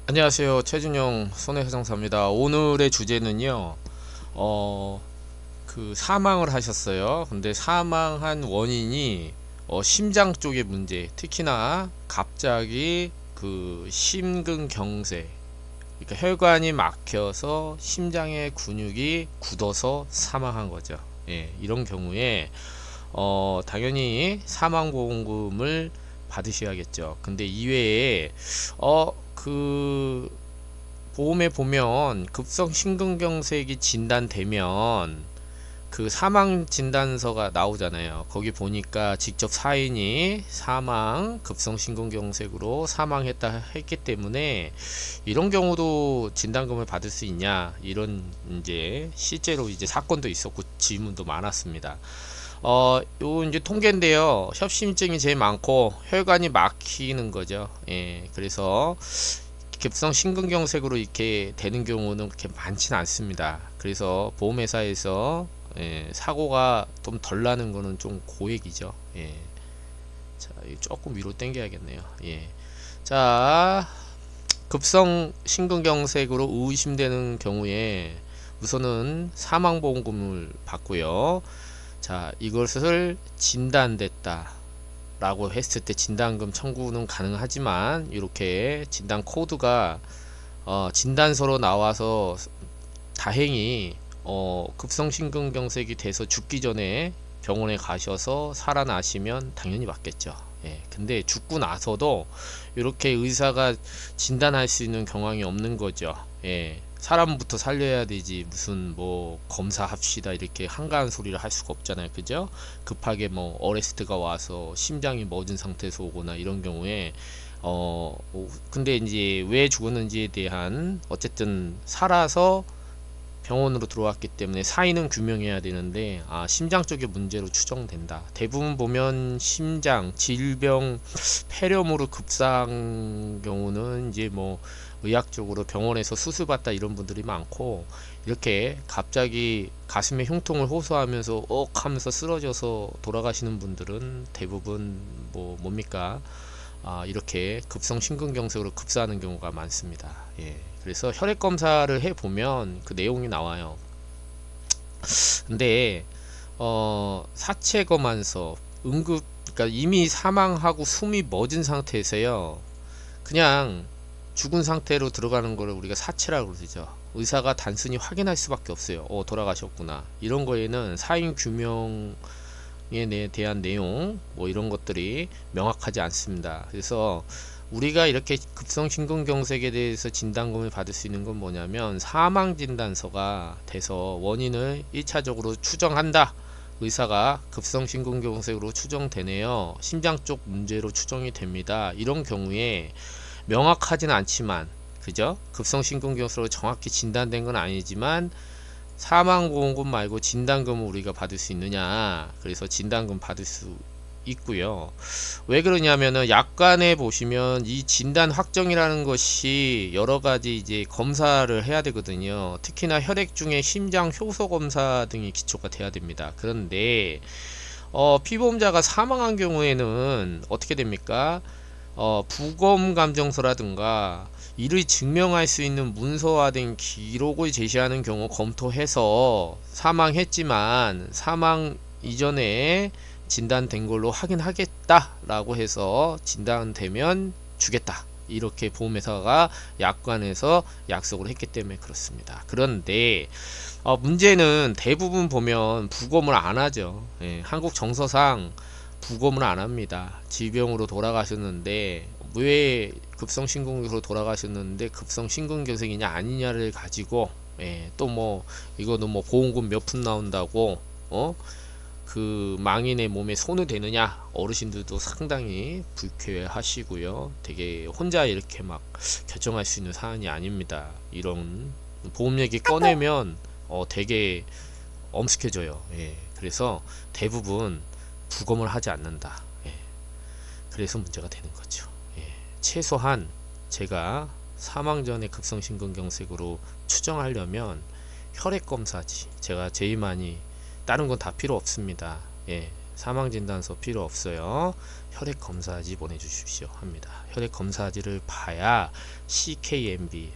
안녕하세요. 최준용 손해배상사입니다. 오늘의 주제는요, 사망을 하셨어요. 근데 사망한 원인이, 심장 쪽의 문제, 특히나 갑자기 심근경색, 그러니까 혈관이 막혀서 심장의 근육이 굳어서 사망한 거죠. 예, 이런 경우에, 당연히 사망보험금을 받으셔야겠죠. 근데 이외에, 보험에 보면 급성 심근경색이 진단되면 사망 진단서가 나오잖아요. 거기 보니까 직접 사인이 급성 심근경색으로 사망했다 했기 때문에 이런 경우도 진단금을 받을 수 있냐, 이런 이제 실제로 이제 사건도 있었고 질문도 많았습니다. 요 이제 통계인데요. 협심증이 제일 많고 혈관이 막히는 거죠. 예, 그래서 급성 심근경색으로 이렇게 되는 경우는 그렇게 많지는 않습니다. 그래서 보험회사에서 사고가 좀 덜 나는 거는 좀 고액이죠. 예. 자, 조금 위로 당겨야겠네요. 예. 자, 급성 심근경색으로 의심되는 경우에 우선은 사망보험금을 받고요. 자, 이것을 진단됐다 라고 했을 때 진단금 청구는 가능하지만, 이렇게 진단 코드가 진단서로 나와서 다행히 급성 심근경색이 돼서 죽기 전에 병원에 가셔서 살아나시면 당연히 맞겠죠. 예, 근데 죽고 나서도 이렇게 의사가 진단할 수 있는 경황이 없는 거죠. 예, 사람부터 살려야 되지 무슨 뭐 검사합시다 이렇게 한가한 소리를 할 수가 없잖아요. 그죠? 급하게 뭐 어레스트가 와서 심장이 멎은 상태에서 오거나 이런 경우에 근데 이제 왜 죽었는지에 대한, 어쨌든 살아서 병원으로 들어왔기 때문에 사인은 규명해야 되는데, 심장 쪽의 문제로 추정된다. 대부분 보면 심장 질병 폐렴으로 급사한 경우는 이제 뭐 의학적으로 병원에서 수술받다 이런 분들이 많고, 이렇게 갑자기 가슴에 흉통을 호소하면서 억 하면서 쓰러져서 돌아가시는 분들은 대부분 뭡니까? 이렇게 급성 심근경색으로 급사하는 경우가 많습니다. 예. 그래서 혈액 검사를 해 보면 그 내용이 나와요. 근데 사체 검안서 그러니까 이미 사망하고 숨이 멎은 상태에서요, 그냥 죽은 상태로 들어가는 거를 우리가 사체라고 그러죠. 의사가 단순히 확인할 수밖에 없어요. 돌아가셨구나. 이런 거에는 사인 규명에 대한 내용 이런 것들이 명확하지 않습니다. 그래서 우리가 이렇게 급성 심근경색에 대해서 진단금을 받을 수 있는 건 뭐냐면, 사망 진단서가 돼서 원인을 1차적으로 추정한다. 의사가 급성 심근경색으로 추정되네요. 심장 쪽 문제로 추정이 됩니다. 이런 경우에 명확하진 않지만, 그죠? 급성 심근경색으로 정확히 진단된 건 아니지만 사망보험금 말고 진단금을 우리가 받을 수 있느냐. 그래서 진단금 받을 수 있고요. 왜 그러냐면은 약관에 보시면 이 진단 확정이라는 것이 여러 가지 이제 검사를 해야 되거든요. 특히나 혈액 중에 심장 효소 검사 등이 기초가 돼야 됩니다. 그런데 피보험자가 사망한 경우에는 어떻게 됩니까? 부검 감정서라든가 이를 증명할 수 있는 문서화된 기록을 제시하는 경우 검토해서 사망했지만 사망 이전에 진단된 걸로 확인하겠다 라고 해서 진단되면 주겠다, 이렇게 보험회사가 약관에서 약속을 했기 때문에 그렇습니다. 그런데 문제는 대부분 보면 부검을 안 하죠. 예, 한국 정서상 부검을 안 합니다. 질병으로 돌아가셨는데, 왜 급성 심근경색으로 돌아가셨는데 급성 심근경색이냐 아니냐를 가지고, 또 뭐 이거는 뭐 보험금 몇 푼 나온다고 망인의 몸에 손을 대느냐, 어르신들도 상당히 불쾌하시고요. 되게 혼자 이렇게 막 결정할 수 있는 사안이 아닙니다. 이런 보험 얘기 꺼내면 되게 엄숙해져요. 예. 그래서 대부분 부검을 하지 않는다. 예. 그래서 문제가 되는 거죠. 예. 최소한 제가 사망 전에 급성 심근경색으로 추정하려면 혈액 검사지, 제가 제일 많이, 다른 건 다 필요 없습니다. 예. 사망 진단서 필요 없어요. 혈액 검사지 보내주십시오 합니다. 혈액 검사지를 봐야 CKMB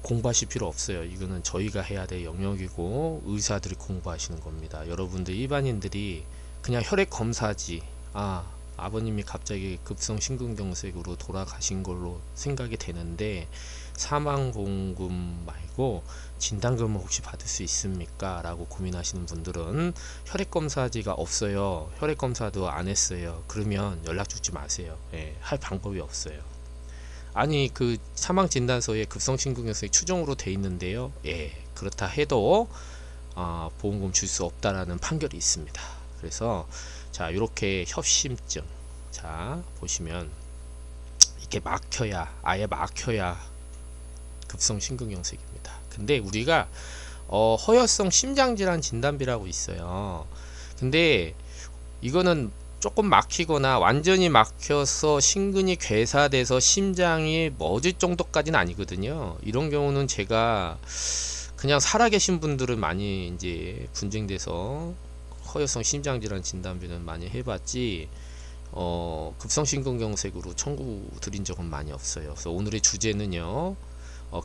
공부하실 필요 없어요. 이거는 저희가 해야 될 영역이고 의사들이 공부하시는 겁니다. 여러분들 일반인들이 그냥 혈액 검사지 아버님이 갑자기 급성 심근경색으로 돌아가신 걸로 생각이 되는데 사망보험금 말고 진단금을 혹시 받을 수 있습니까? 라고 고민하시는 분들은 혈액검사지가 없어요. 혈액검사도 안 했어요. 그러면 연락 주지 마세요. 할 방법이 없어요. 아니 그 사망진단서에 급성심근경색 추정으로 돼 있는데요. 그렇다 해도 보험금 줄 수 없다라는 판결이 있습니다. 그래서 자 이렇게 협심증 자 보시면 이렇게 아예 막혀야 급성심근경색입니다. 근데 우리가 허혈성 심장질환 진단비라고 있어요. 근데 이거는 조금 막히거나 완전히 막혀서 심근이 괴사돼서 심장이 멎을 정도까지는 아니거든요. 이런 경우는 제가 그냥 살아계신 분들은 많이 이제 분쟁돼서 허혈성 심장질환 진단비는 많이 해봤지 급성심근경색으로 청구 드린 적은 많이 없어요. 그래서 오늘의 주제는요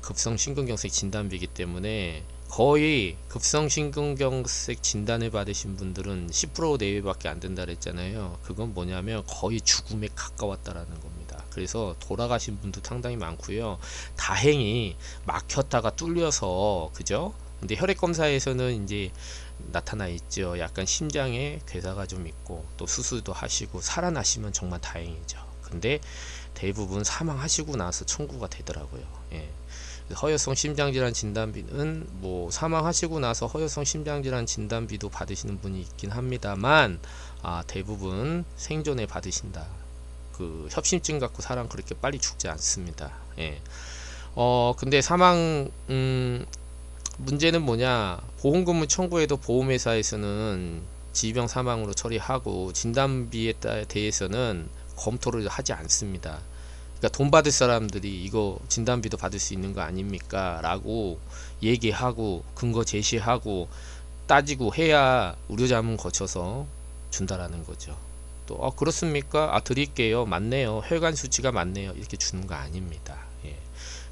급성심근경색 진단비이기 때문에 거의 급성심근경색 진단을 받으신 분들은 10% 내외밖에 안 된다 그랬잖아요. 그건 뭐냐면 거의 죽음에 가까웠다라는 겁니다. 그래서 돌아가신 분도 상당히 많고요. 다행히 막혔다가 뚫려서 그죠? 근데 혈액검사에서는 이제 나타나 있죠. 약간 심장에 괴사가 좀 있고 또 수술도 하시고 살아나시면 정말 다행이죠. 근데 대부분 사망하시고 나서 청구가 되더라고요. 허혈성 심장질환 진단비는 사망하시고 나서 허혈성 심장질환 진단비도 받으시는 분이 있긴 합니다만 대부분 생존에 받으신다. 그 협심증 갖고 사람 그렇게 빨리 죽지 않습니다. 근데 사망 문제는 뭐냐, 보험금을 청구해도 보험회사에서는 질병 사망으로 처리하고 진단비에 대해서는 검토를 하지 않습니다. 그러니까 돈 받을 사람들이 이거 진단비도 받을 수 있는 거 아닙니까? 라고 얘기하고 근거 제시하고 따지고 해야 의료자문 거쳐서 준다라는 거죠. 또 그렇습니까? 드릴게요. 맞네요. 혈관 수치가 맞네요. 이렇게 주는 거 아닙니다.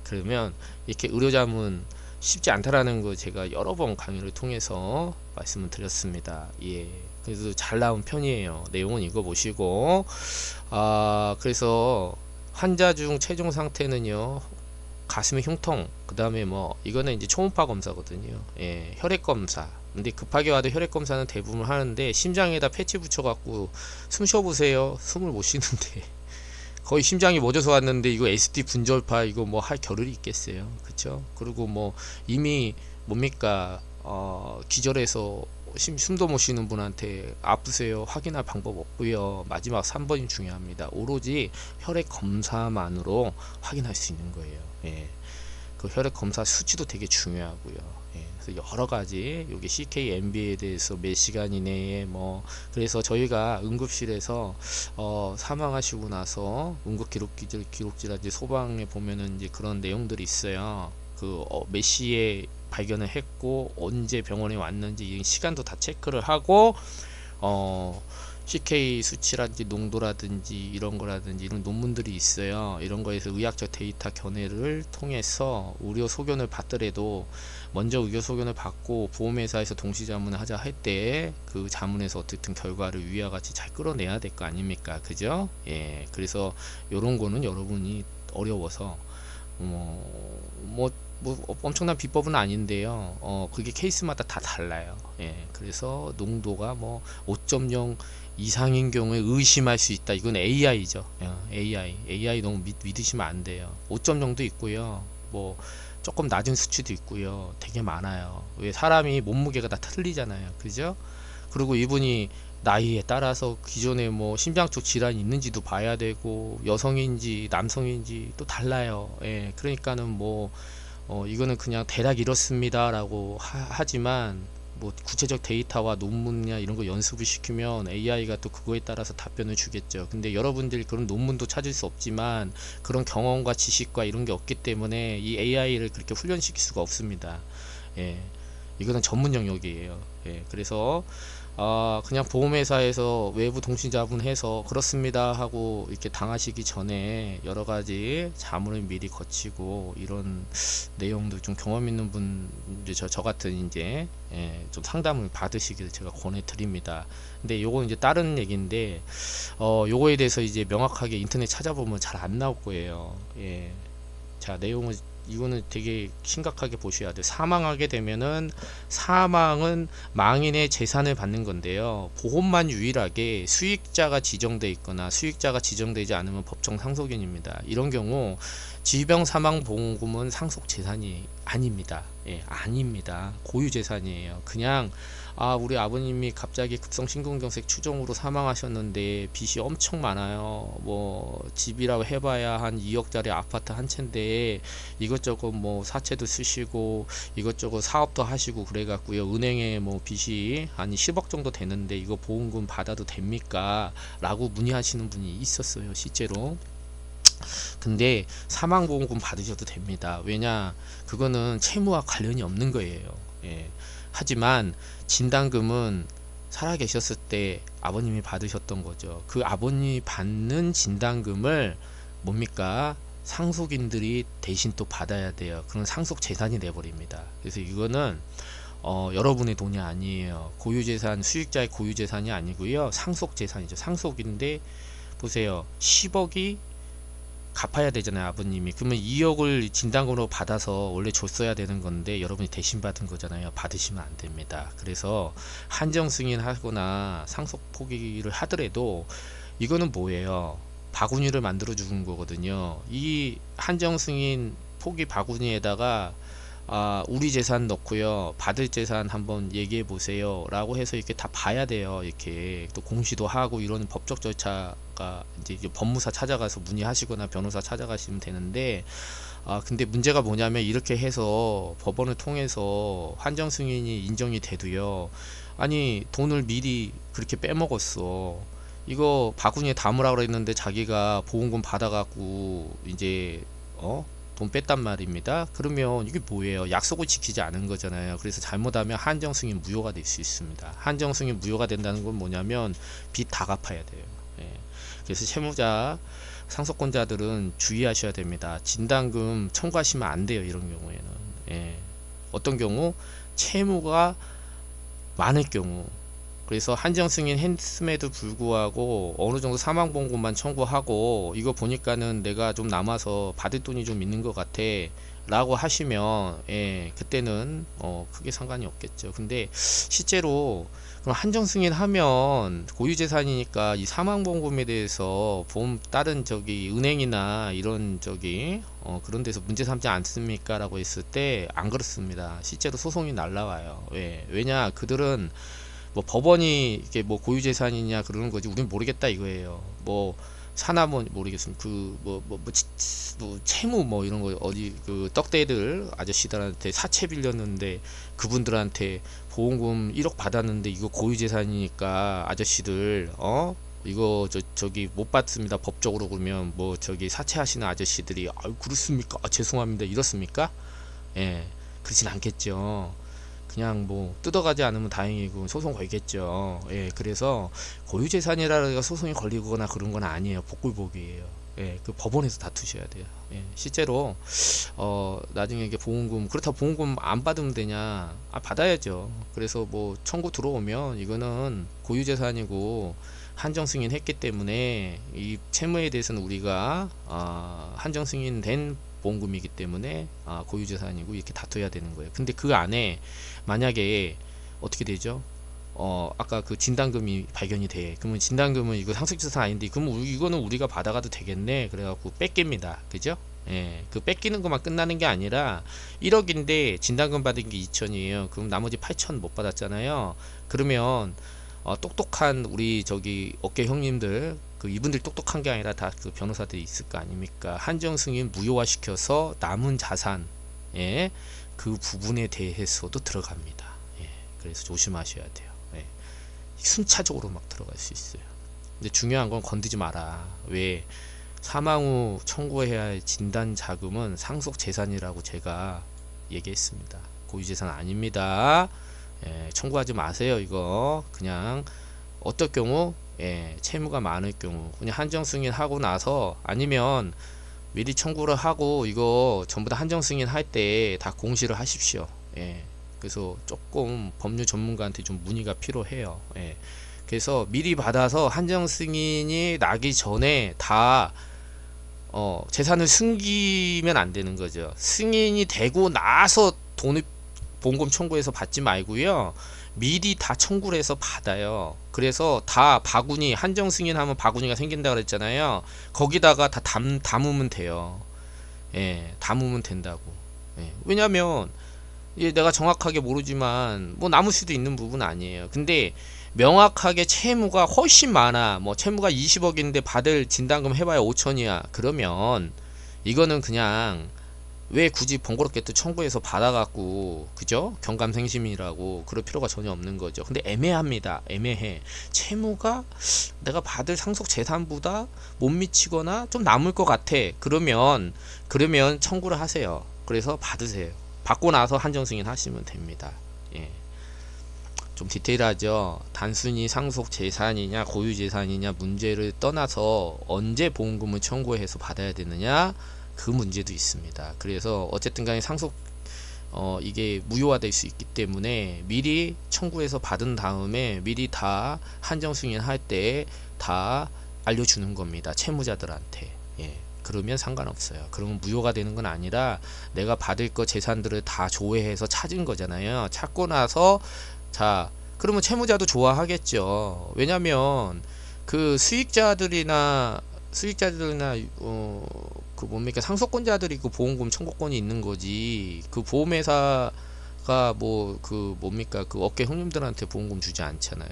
그러면 이렇게 의료자문 쉽지 않다라는 거 제가 여러 번 강의를 통해서 말씀을 드렸습니다. 그래서 잘 나온 편이에요. 내용은 읽어보시고 그래서 환자 중 최종 상태는요 가슴의 흉통, 그 다음에 이거는 이제 초음파 검사거든요. 혈액 검사. 근데 급하게 와도 혈액 검사는 대부분 하는데 심장에다 패치 붙여 갖고 숨 쉬어보세요. 숨을 못 쉬는데 거의 심장이 멎어서 왔는데 이거 SD 분절파 이거 할 겨를이 있겠어요. 그쵸? 그리고 이미 뭡니까 기절해서 숨도 못 쉬는 분한테 아프세요 확인할 방법 없고요. 마지막 3번이 중요합니다. 오로지 혈액 검사만으로 확인할 수 있는 거예요. 그 혈액 검사 수치도 되게 중요하고요. 그래서 여러 가지 여기 CKMB에 대해서 몇 시간 이내에 그래서 저희가 응급실에서 사망하시고 나서 응급 기록지라든지 소방에 보면은 이제 그런 내용들이 있어요. 몇 시에 발견을 했고 언제 병원에 왔는지 시간도 다 체크를 하고 CK 수치라든지 농도라든지 이런 논문들이 있어요. 이런 거에서 의학적 데이터 견해를 통해서 의료 소견을 받더라도 먼저 의료 소견을 받고 보험회사에서 동시자문을 하자 할 때 그 자문에서 어쨌든 결과를 위와 같이 잘 끌어내야 될 거 아닙니까? 그죠? 그래서 요런 거는 여러분이 어려워서 엄청난 비법은 아닌데요. 그게 케이스마다 다 달라요. 그래서 농도가 5.0 이상인 경우에 의심할 수 있다. 이건 AI죠. AI 너무 믿으시면 안 돼요. 5.0도 있고요. 조금 낮은 수치도 있고요. 되게 많아요. 왜 사람이 몸무게가 다 틀리잖아요. 그죠? 그리고 이분이 나이에 따라서 기존에 심장 쪽 질환이 있는지도 봐야 되고 여성인지 남성인지 또 달라요. 그러니까는 이거는 그냥 대략 이렇습니다 라고 하지만 구체적 데이터와 논문이나 이런 거 연습을 시키면 AI가 또 그거에 따라서 답변을 주겠죠. 근데 여러분들이 그런 논문도 찾을 수 없지만 그런 경험과 지식과 이런 게 없기 때문에 이 AI를 그렇게 훈련시킬 수가 없습니다. 이거는 전문 영역이에요. 그래서 그냥 보험회사에서 외부 통신자분해서 그렇습니다 하고 이렇게 당하시기 전에 여러 가지 자문을 미리 거치고 이런 내용도 좀 경험 있는 분, 이제 저 같은 이제 좀 상담을 받으시길 제가 권해 드립니다. 근데 요거 이제 다른 얘기인데, 요거에 대해서 이제 명확하게 인터넷 찾아보면 잘 안 나올 거예요. 예. 자, 내용을 이거는 되게 심각하게 보셔야 돼요. 사망하게 되면은 사망은 망인의 재산을 받는 건데요. 보험만 유일하게 수익자가 지정돼 있거나 수익자가 지정되지 않으면 법정 상속인입니다. 이런 경우 질병 사망 보험금은 상속 재산이 아닙니다. 예, 아닙니다. 고유 재산이에요. 그냥 우리 아버님이 갑자기 급성 심근경색 추종으로 사망하셨는데 빚이 엄청 많아요. 뭐 집이라고 해봐야 한 2억짜리 아파트 한 채인데 이것저것 뭐 사채도 쓰시고 이것저것 사업도 하시고 그래갖고요, 은행에 뭐 빚이 한 10억 정도 되는데 이거 보험금 받아도 됩니까? 라고 문의하시는 분이 있었어요, 실제로. 근데 사망보험금 받으셔도 됩니다. 왜냐, 그거는 채무와 관련이 없는 거예요. 예. 하지만 진단금은 살아 계셨을 때 아버님이 받으셨던 거죠. 그 아버님이 받는 진단금을 뭡니까? 상속인들이 대신 또 받아야 돼요. 그런 상속 재산이 돼버립니다. 그래서 이거는 여러분의 돈이 아니에요. 고유재산, 수익자의 고유재산이 아니고요, 상속 재산이죠. 상속인데 보세요, 10억이 갚아야 되잖아요, 아버님이. 그러면 2억을 진단금으로 받아서 원래 줬어야 되는 건데 여러분이 대신 받은 거잖아요. 받으시면 안 됩니다. 그래서 한정 승인하거나 상속 포기를 하더라도 이거는 뭐예요? 바구니를 만들어 주는 거거든요. 이 한정 승인 포기 바구니에다가 우리 재산 넣고요, 받을 재산 한번 얘기해 보세요 라고 해서 이렇게 다 봐야 돼요. 이렇게 또 공시도 하고 이런 법적 절차가 이제 법무사 찾아가서 문의하시거나 변호사 찾아가시면 되는데, 근데 문제가 뭐냐면 이렇게 해서 법원을 통해서 한정 승인이 인정이 돼도요, 아니 돈을 미리 그렇게 빼먹었어. 이거 바구니에 담으라고 그랬는데 자기가 보험금 받아갖고 이제 돈 뺐단 말입니다. 그러면 이게 뭐예요? 약속을 지키지 않은 거잖아요. 그래서 잘못하면 한정승인 무효가 될 수 있습니다. 한정승인 무효가 된다는 건 뭐냐면 빚 다 갚아야 돼요. 예. 그래서 채무자, 상속권자들은 주의하셔야 됩니다. 진단금 청구하시면 안 돼요, 이런 경우에는. 예. 어떤 경우? 채무가 많을 경우. 그래서 한정 승인 했음에도 불구하고 어느 정도 사망보험금만 청구하고 이거 보니까는 내가 좀 남아서 받을 돈이 좀 있는 것 같아 라고 하시면, 그때는 크게 상관이 없겠죠. 근데 실제로 그럼 한정 승인 하면 고유재산이니까 이 사망보험금에 대해서 보험 다른 은행이나 이런 그런 데서 문제 삼지 않습니까? 라고 했을 때 안 그렇습니다. 실제로 소송이 날라와요. 왜냐, 그들은 뭐 법원이 이게 뭐 고유재산이냐 그러는 거지 우리는 모르겠다 이거예요. 뭐 사나뭐 모르겠습니다. 채무 뭐 이런 거 어디 그 떡대들 아저씨들한테 사채 빌렸는데 그분들한테 보험금 1억 받았는데 이거 고유재산이니까 아저씨들 이거 저기 못 받습니다. 법적으로. 그러면 뭐 사채하시는 아저씨들이 그렇습니까? 죄송합니다. 이렇습니까? 그렇진 않겠죠. 그냥 뭐 뜯어가지 않으면 다행이고 소송 걸겠죠. 그래서 고유재산이라가 소송이 걸리거나 그런 건 아니에요. 복불복이에요. 그 법원에서 다투셔야 돼요. 실제로 나중에 이게 보험금, 그렇다고 보험금 안 받으면 되냐? 받아야죠. 그래서 뭐 청구 들어오면 이거는 고유재산이고 한정 승인했기 때문에 이 채무에 대해서는 우리가 한정 승인된 보험금이기 때문에 고유재산이고 이렇게 다퉈야 되는 거예요. 근데 그 안에 만약에 어떻게 되죠? 아까 그 진단금이 발견이 돼. 그러면 진단금은 이거 상속재산 아닌데 그러면 이거는 우리가 받아가도 되겠네. 그래갖고 뺏깁니다. 그죠? 그 뺏기는 것만 끝나는 게 아니라 1억인데 진단금 받은 게 2천이에요. 그럼 나머지 8천 못 받았잖아요. 그러면 똑똑한 우리 어깨 형님들, 이분들 똑똑한 게 아니라 다 그 변호사들이 있을 거 아닙니까? 한정 승인 무효화 시켜서 남은 자산, 그 부분에 대해서도 들어갑니다. 그래서 조심하셔야 돼요. 순차적으로 막 들어갈 수 있어요. 근데 중요한 건 건드지 마라. 왜? 사망 후 청구해야 할 진단 자금은 상속 재산이라고 제가 얘기했습니다. 고유재산 아닙니다. 청구하지 마세요. 이거 그냥 어떨 경우 채무가 많을 경우 그냥 한정 승인하고 나서, 아니면 미리 청구를 하고 이거 전부 다 한정 승인할 때 다 공시를 하십시오. 그래서 조금 법률 전문가한테 좀 문의가 필요해요. 그래서 미리 받아서 한정 승인이 나기 전에 다 재산을 숨기면 안 되는 거죠. 승인이 되고 나서 돈을 보험금 청구해서 받지 말고요. 미리 다 청구를 해서 받아요. 그래서 다 바구니, 한정 승인하면 바구니가 생긴다 그랬잖아요. 거기다가 다 담으면 돼요. 담으면 된다고. 왜냐면 내가 정확하게 모르지만 뭐 남을 수도 있는 부분 아니에요. 근데 명확하게 채무가 훨씬 많아, 뭐 채무가 20억인데 받을 진단금 해봐야 5천이야 그러면 이거는 그냥 왜 굳이 번거롭게 또 청구해서 받아갖고, 그죠? 경감생심이라고 그럴 필요가 전혀 없는 거죠. 근데 애매합니다. 애매해. 채무가 내가 받을 상속 재산보다 못 미치거나 좀 남을 것 같아. 그러면 청구를 하세요. 그래서 받으세요. 받고 나서 한정 승인 하시면 됩니다. 좀 디테일하죠. 단순히 상속 재산이냐 고유 재산이냐 문제를 떠나서 언제 보험금을 청구해서 받아야 되느냐, 그 문제도 있습니다. 그래서 어쨌든 간에 상속 이게 무효화될 수 있기 때문에 미리 청구해서 받은 다음에 미리 다 한정 승인할 때 다 알려주는 겁니다. 채무자들한테. 그러면 상관없어요. 그러면 무효가 되는 건 아니라 내가 받을 거 재산들을 다 조회해서 찾은 거잖아요. 찾고 나서 자, 그러면 채무자도 좋아하겠죠. 왜냐면 그 수익자들이나 그 뭡니까 상속권자들이 그 보험금 청구권이 있는 거지, 그 보험회사가 뭐 그 뭡니까 그 업계 형님들한테 보험금 주지 않잖아요.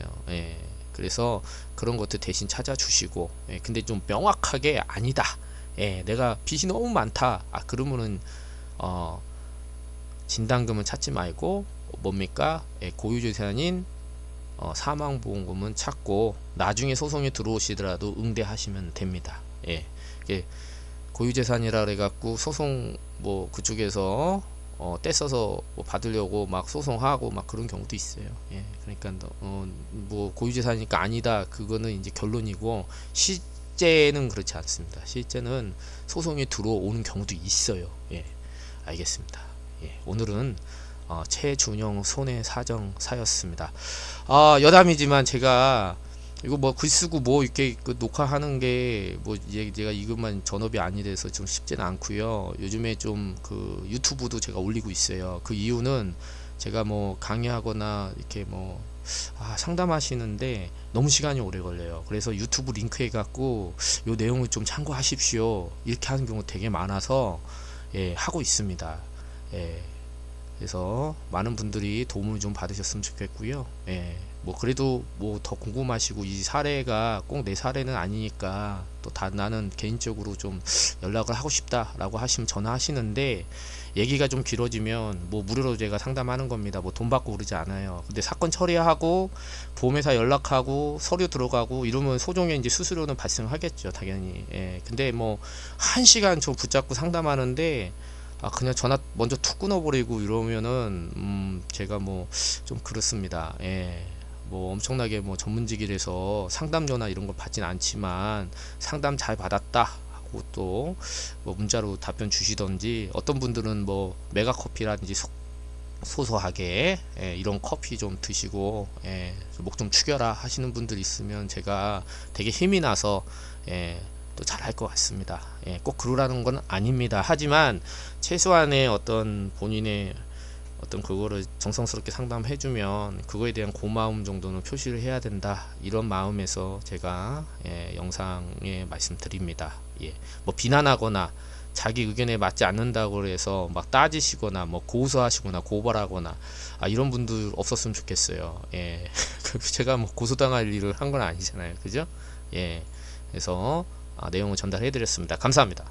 그래서 그런 것들 대신 찾아주시고, 근데 좀 명확하게 아니다, 내가 빚이 너무 많다, 그러면은 진단금은 찾지 말고 뭡니까 고유재산인 사망보험금은 찾고 나중에 소송이 들어오시더라도 응대하시면 됩니다. 고유재산이라 그래갖고 소송 뭐 그쪽에서 떼써서 뭐 받으려고 막 소송하고 막 그런 경우도 있어요. 그러니까 뭐 고유재산이니까 아니다, 그거는 이제 결론이고, 실제는 그렇지 않습니다. 실제는 소송이 들어오는 경우도 있어요. 알겠습니다. 오늘은 최준영 손해사정사였습니다. 여담이지만 제가 이거 뭐 글 쓰고 뭐 이렇게 그 녹화하는 게 뭐 제가 이것만 전업이 아니라서 좀 쉽지는 않고요. 요즘에 좀 그 유튜브도 제가 올리고 있어요. 그 이유는 제가 뭐 강의하거나 이렇게 뭐 상담하시는데 너무 시간이 오래 걸려요. 그래서 유튜브 링크 해갖고 요 내용을 좀 참고하십시오, 이렇게 하는 경우 되게 많아서 하고 있습니다. 그래서 많은 분들이 도움을 좀 받으셨으면 좋겠고요. 뭐 그래도 뭐 더 궁금하시고 이 사례가 꼭 내 사례는 아니니까 또 나는 개인적으로 좀 연락을 하고 싶다라고 하시면 전화하시는데, 얘기가 좀 길어지면 뭐 무료로 제가 상담하는 겁니다. 뭐 돈 받고 그러지 않아요. 근데 사건 처리하고 보험회사 연락하고 서류 들어가고 이러면 소정의 이제 수수료는 발생하겠죠, 당연히. 근데 뭐 1시간 저 붙잡고 상담하는데 그냥 전화 먼저 툭 끊어버리고 이러면은 제가 뭐 좀 그렇습니다. 뭐 엄청나게 뭐 전문직이라서 상담 전화 이런 걸 받진 않지만 상담 잘 받았다 하고 또 뭐 문자로 답변 주시던지, 어떤 분들은 뭐 메가커피라든지 소소하게 이런 커피 좀 드시고 목 좀 축여라 하시는 분들 있으면 제가 되게 힘이 나서 또 잘할 것 같습니다. 꼭 그러라는 건 아닙니다. 하지만 최소한의 어떤 본인의 어떤 그거를 정성스럽게 상담해주면 그거에 대한 고마움 정도는 표시를 해야 된다, 이런 마음에서 제가 영상에 말씀드립니다. 뭐 비난하거나 자기 의견에 맞지 않는다고 해서 막 따지시거나 뭐 고소하시거나 고발하거나 이런 분들 없었으면 좋겠어요. 제가 뭐 고소당할 일을 한 건 아니잖아요, 그죠? 그래서 내용을 전달해 드렸습니다. 감사합니다.